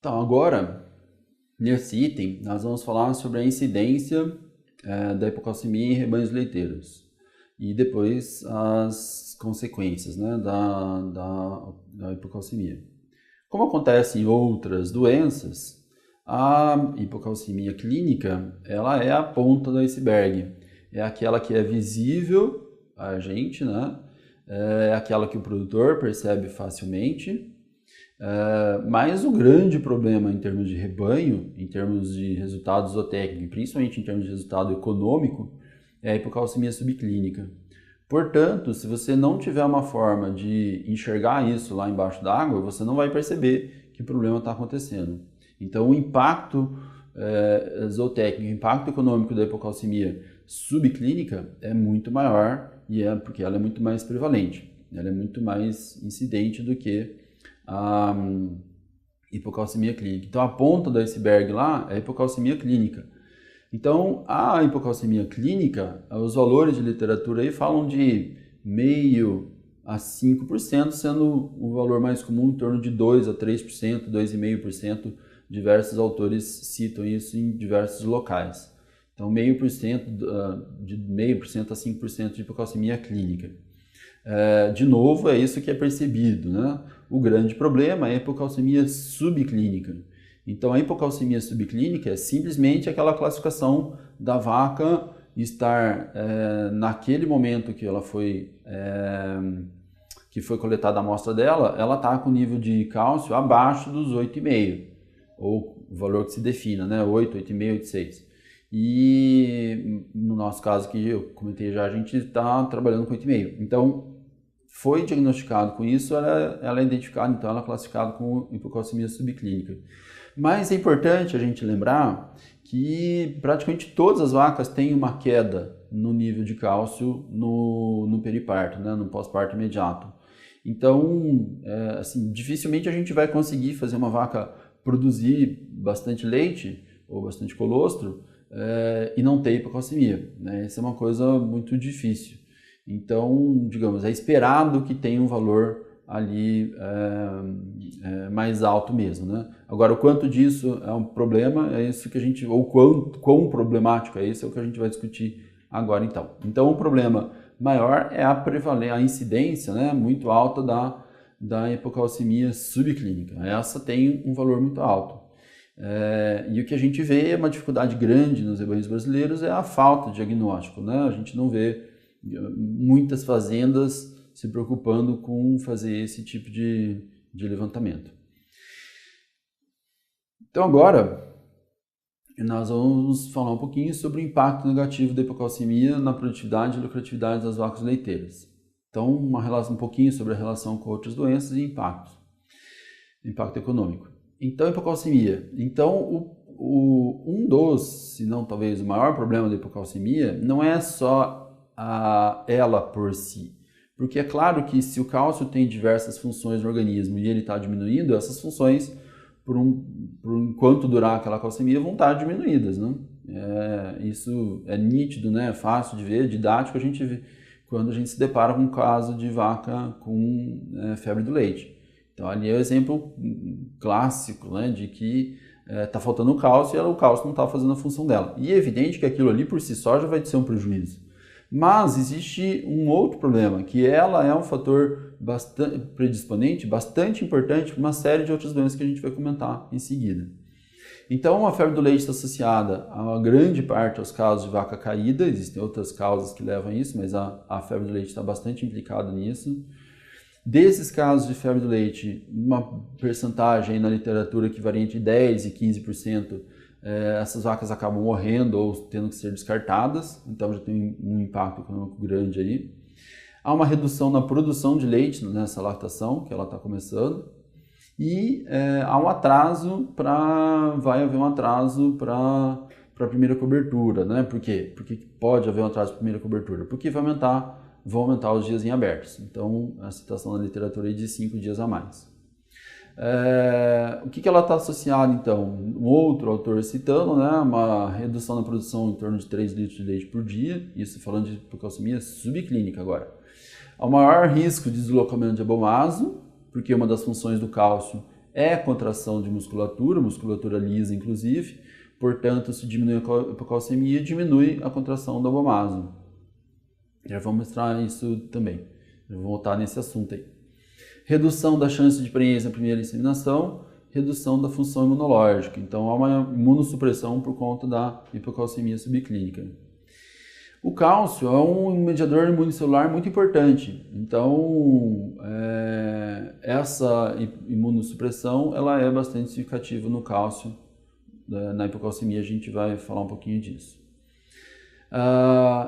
Então, agora, nesse item, nós vamos falar sobre a incidência da hipocalcemia em rebanhos leiteiros e depois as consequências, né, da hipocalcemia. Como acontece em outras doenças, a hipocalcemia clínica ela é a ponta do iceberg, é aquela que é visível a gente, né? É aquela que o produtor percebe facilmente. Mas o grande problema em termos de rebanho, em termos de resultado zootécnico, principalmente em termos de resultado econômico, é a hipocalcemia subclínica. Portanto, se você não tiver uma forma de enxergar isso lá embaixo d'água, você não vai perceber que o problema está acontecendo. Então, o impacto zootécnico, o impacto econômico da hipocalcemia subclínica é muito maior e é porque ela é muito mais prevalente, ela é muito mais incidente do que a hipocalcemia clínica. Então, a ponta do iceberg lá é a hipocalcemia clínica. Então, a hipocalcemia clínica, os valores de literatura aí falam de 0,5% a 5%, sendo o valor mais comum em torno de 2 a 3%, 2,5%. Diversos autores citam isso em diversos locais. Então, 0,5% de 0,5% a 5% de hipocalcemia clínica. De novo, é isso que é percebido, né? O grande problema é a hipocalcemia subclínica. Então, a hipocalcemia subclínica é simplesmente aquela classificação da vaca estar naquele momento que ela que foi coletada a amostra dela, ela está com nível de cálcio abaixo dos 8,5, ou o valor que se defina, né? 8, 8,5, 8,6. E no nosso caso que eu comentei já, a gente está trabalhando com 8,5. Então, foi diagnosticado com isso, ela é identificada, então ela é classificada como hipocalcemia subclínica. Mas é importante a gente lembrar que praticamente todas as vacas têm uma queda no nível de cálcio no periparto, né, no pós-parto imediato. Então, assim, dificilmente a gente vai conseguir fazer uma vaca produzir bastante leite ou bastante colostro e não ter hipocalcemia, né? Isso é uma coisa muito difícil. Então, digamos, é esperado que tenha um valor ali mais alto mesmo, né? Agora, o quanto disso é um problema, é isso que a gente, ou quão problemático é isso, é o que a gente vai discutir agora então. Então, o problema maior é a incidência, né, muito alta da hipocalcemia subclínica. Essa tem um valor muito alto. E o que a gente vê, uma dificuldade grande nos rebanhos brasileiros é a falta de diagnóstico, né? A gente não vê muitas fazendas se preocupando com fazer esse tipo de levantamento. Então agora nós vamos falar um pouquinho sobre o impacto negativo da hipocalcemia na produtividade e lucratividade das vacas leiteiras. Então, um pouquinho sobre a relação com outras doenças e impacto econômico. Então, hipocalcemia. Então, se não talvez o maior problema da hipocalcemia não é só ela por si. Porque é claro que se o cálcio tem diversas funções no organismo e ele está diminuindo, essas funções, por enquanto durar aquela calcemia, vão estar diminuídas, né? Isso é nítido, né? É fácil de ver, didático a gente vê quando a gente se depara com um caso de vaca com febre do leite. Então ali é o exemplo clássico, né, de que está faltando cálcio e o cálcio não está fazendo a função dela. E é evidente que aquilo ali por si só já vai ser um prejuízo. Mas existe um outro problema, que ela é um fator predisponente, bastante importante para uma série de outras doenças que a gente vai comentar em seguida. Então, a febre do leite está associada a grande parte aos casos de vaca caída, existem outras causas que levam a isso, mas a febre do leite está bastante implicada nisso. Desses casos de febre do leite, uma percentagem na literatura que varia entre 10% e 15%, essas vacas acabam morrendo ou tendo que ser descartadas, então já tem um impacto econômico grande aí. Há uma redução na produção de leite nessa lactação, que ela está começando, e vai haver um atraso para a primeira cobertura, né? Por quê? Porque pode haver um atraso para a primeira cobertura? Porque vão aumentar os dias em abertos. Então, a citação na literatura é de 5 dias a mais. O que ela está associada, então? Um outro autor citando, né, uma redução na produção em torno de 3 litros de leite por dia, isso falando de hipocalcemia subclínica agora. Há o maior risco de deslocamento de abomaso, porque uma das funções do cálcio é contração de musculatura lisa inclusive, portanto, se diminui a hipocalcemia, diminui a contração do abomaso. Já vou mostrar isso também, vou voltar nesse assunto aí. Redução da chance de prenhez na primeira inseminação, redução da função imunológica. Então, há uma imunossupressão por conta da hipocalcemia subclínica. O cálcio é um mediador imunicelular muito importante. Então, essa imunossupressão ela é bastante significativa no cálcio. Na hipocalcemia a gente vai falar um pouquinho disso.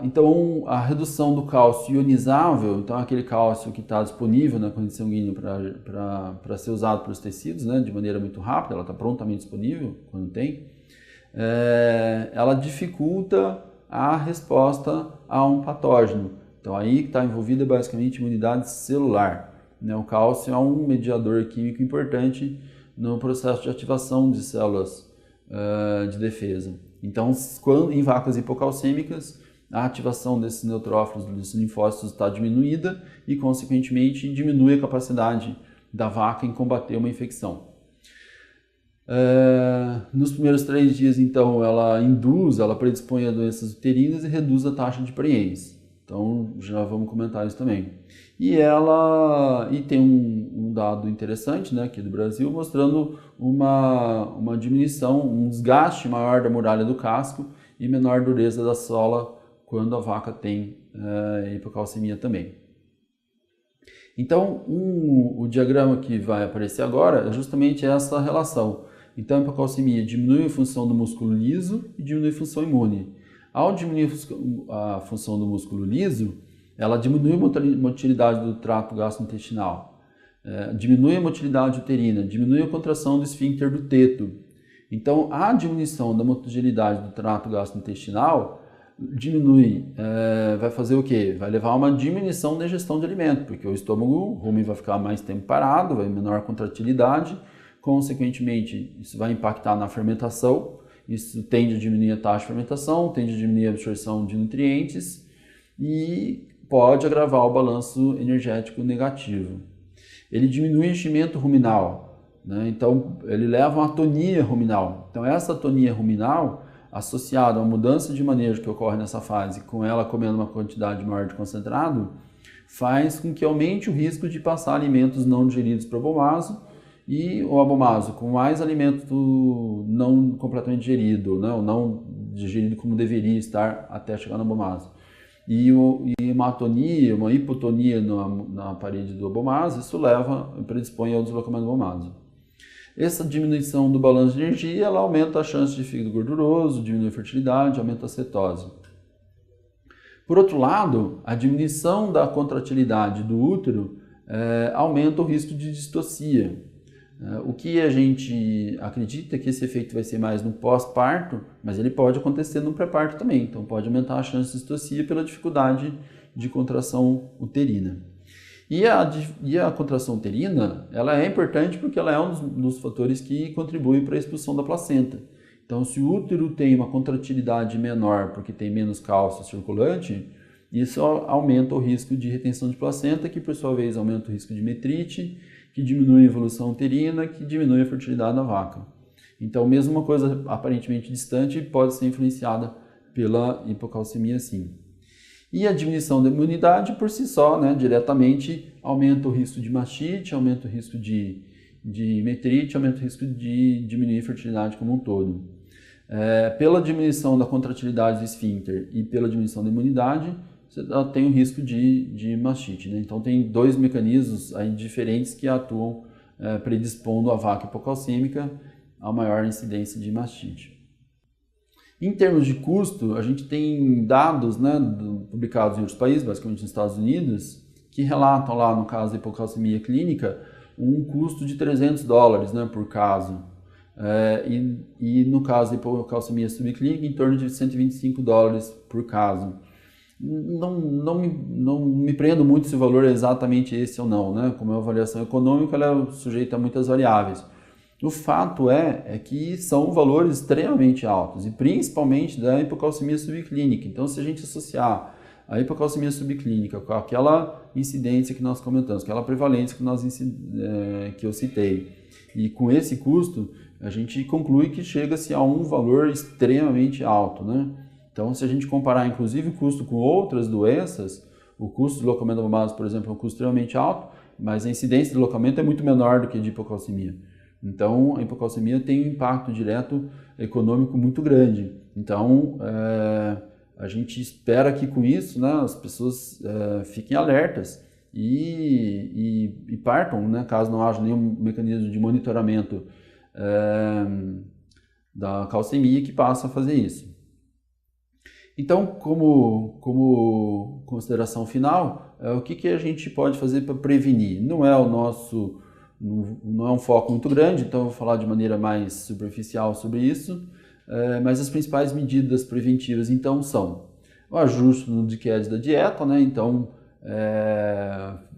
Então, a redução do cálcio ionizável, então aquele cálcio que está disponível na corrente sanguínea para ser usado pelos tecidos, né, de maneira muito rápida, ela está prontamente disponível quando tem, ela dificulta a resposta a um patógeno. Então, aí está envolvida basicamente imunidade celular. Né? O cálcio é um mediador químico importante no processo de ativação de células de defesa. Então, em vacas hipocalcêmicas, a ativação desses neutrófilos, desses linfócitos está diminuída e, consequentemente, diminui a capacidade da vaca em combater uma infecção. Nos primeiros 3 dias, então, ela predispõe a doenças uterinas e reduz a taxa de prenhez. Então, já vamos comentar isso também. E tem um dado interessante, né, aqui do Brasil, mostrando uma diminuição, um desgaste maior da muralha do casco e menor dureza da sola quando a vaca tem hipocalcemia também. Então, o diagrama que vai aparecer agora é justamente essa relação. Então, a hipocalcemia diminui a função do músculo liso e diminui a função imune. Ao diminuir a função do músculo liso, ela diminui a motilidade do trato gastrointestinal, diminui a motilidade uterina, diminui a contração do esfíncter do teto. Então, a diminuição da motilidade do trato gastrointestinal vai fazer o quê? Vai levar a uma diminuição da ingestão de alimento, porque o estômago rumen vai ficar mais tempo parado, vai menor contratilidade, consequentemente, isso vai impactar na fermentação, isso tende a diminuir a taxa de fermentação, tende a diminuir a absorção de nutrientes e pode agravar o balanço energético negativo. Ele diminui o enchimento ruminal, né? Então ele leva a uma atonia ruminal. Então essa atonia ruminal, associada a uma mudança de manejo que ocorre nessa fase, com ela comendo uma quantidade maior de concentrado, faz com que aumente o risco de passar alimentos não digeridos para o abomaso, e o abomaso com mais alimento não completamente digerido, né? Ou não digerido como deveria estar até chegar no abomaso. E uma atonia, uma hipotonia na parede do abomaso, isso predispõe ao deslocamento do abomaso. Essa diminuição do balanço de energia, ela aumenta a chance de fígado gorduroso, diminui a fertilidade, aumenta a cetose. Por outro lado, a diminuição da contratilidade do útero aumenta o risco de distocia. O que a gente acredita que esse efeito vai ser mais no pós-parto, mas ele pode acontecer no pré-parto também, então pode aumentar a chance de distocia pela dificuldade de contração uterina. E a contração uterina, ela é importante porque ela é um dos fatores que contribui para a expulsão da placenta. Então, se o útero tem uma contratilidade menor porque tem menos cálcio circulante, isso aumenta o risco de retenção de placenta, que por sua vez aumenta o risco de metrite, que diminui a evolução uterina, que diminui a fertilidade da vaca. Então, mesmo uma coisa aparentemente distante pode ser influenciada pela hipocalcemia, sim. E a diminuição da imunidade, por si só, né, diretamente, aumenta o risco de mastite, aumenta o risco de metrite, aumenta o risco de diminuir a fertilidade como um todo. Pela diminuição da contratilidade do esfíncter e pela diminuição da imunidade, você tem o risco de mastite, né? Então tem 2 mecanismos aí diferentes que atuam predispondo a vaca hipocalcêmica a maior incidência de mastite. Em termos de custo, a gente tem dados, né, publicados em outros países, basicamente nos Estados Unidos, que relatam lá no caso da hipocalcemia clínica um custo de $300, né, por caso. E no caso da hipocalcemia subclínica, em torno de $125 por caso. Não me prendo muito se o valor é exatamente esse ou não, né? Como é uma avaliação econômica, ela é sujeita a muitas variáveis. O fato é que são valores extremamente altos, e principalmente da hipocalcemia subclínica. Então, se a gente associar a hipocalcemia subclínica, com aquela incidência que nós comentamos, aquela prevalência que eu citei, e com esse custo, a gente conclui que chega-se a um valor extremamente alto, né? Então, se a gente comparar, inclusive, o custo com outras doenças, o custo de deslocamento da base, por exemplo, é um custo extremamente alto, mas a incidência de deslocamento é muito menor do que a de hipocalcemia. Então, a hipocalcemia tem um impacto direto econômico muito grande. Então, a gente espera que com isso, né, as pessoas fiquem alertas e partam, né, caso não haja nenhum mecanismo de monitoramento da calcemia que passa a fazer isso. Então, como consideração final, o que a gente pode fazer para prevenir? Não é um foco muito grande, então eu vou falar de maneira mais superficial sobre isso, mas as principais medidas preventivas, então, são o ajuste no DICES da dieta, né? Então,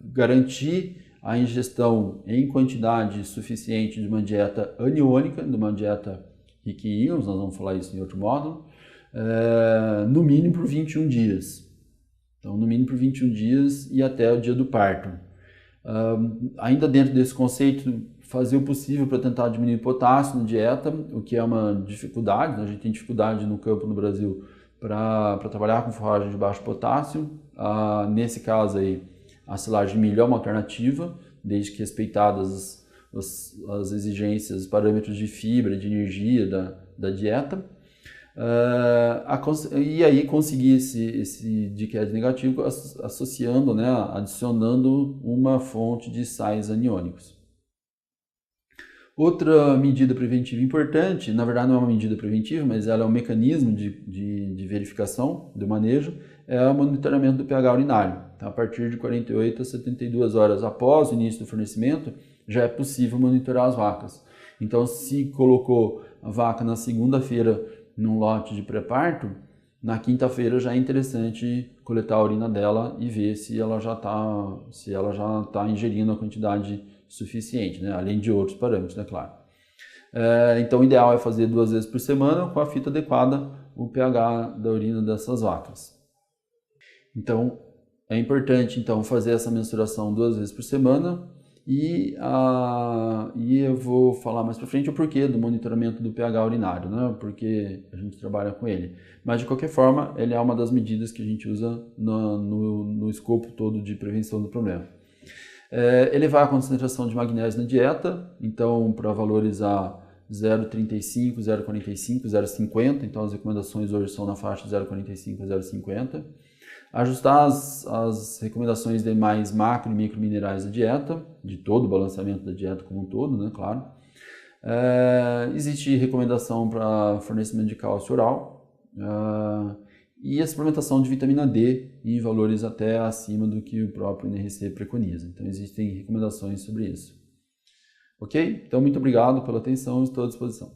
garantir a ingestão em quantidade suficiente de uma dieta aniônica, de uma dieta rica em íons, nós vamos falar isso em outro módulo, no mínimo por 21 dias. Então, no mínimo por 21 dias e até o dia do parto. Ainda dentro desse conceito, fazer o possível para tentar diminuir o potássio na dieta, o que é uma dificuldade, né? A gente tem dificuldade no campo no Brasil para trabalhar com forragem de baixo potássio. Nesse caso aí, a silagem de milho é uma alternativa, desde que respeitadas as exigências, os parâmetros de fibra, de energia da dieta. E aí conseguir esse DICES negativo associando, né, adicionando uma fonte de sais aniônicos. Outra medida preventiva importante, na verdade não é uma medida preventiva, mas ela é um mecanismo de verificação do manejo, é o monitoramento do pH urinário. Então, a partir de 48 a 72 horas após o início do fornecimento, já é possível monitorar as vacas. Então, se colocou a vaca na segunda-feira num lote de pré-parto, na quinta-feira já é interessante coletar a urina dela e ver se ela já está ingerindo a quantidade suficiente, né? Além de outros parâmetros, né? Claro. Então, o ideal é fazer 2 vezes por semana com a fita adequada o pH da urina dessas vacas. Então, é importante então fazer essa mensuração 2 vezes por semana e eu vou falar mais para frente o porquê do monitoramento do pH urinário, né? Porque a gente trabalha com ele. Mas, de qualquer forma, ele é uma das medidas que a gente usa no escopo todo de prevenção do problema. Elevar a concentração de magnésio na dieta, então, para valores a 0,35, 0,45, 0,50, então as recomendações hoje são na faixa 0,45 a 0,50. Ajustar as recomendações de mais macro e micro minerais da dieta, de todo o balanceamento da dieta como um todo, né, claro. Existe recomendação para fornecimento de cálcio oral e a suplementação de vitamina D em valores até acima do que o próprio NRC preconiza. Então, existem recomendações sobre isso. Ok? Então, muito obrigado pela atenção, estou à disposição.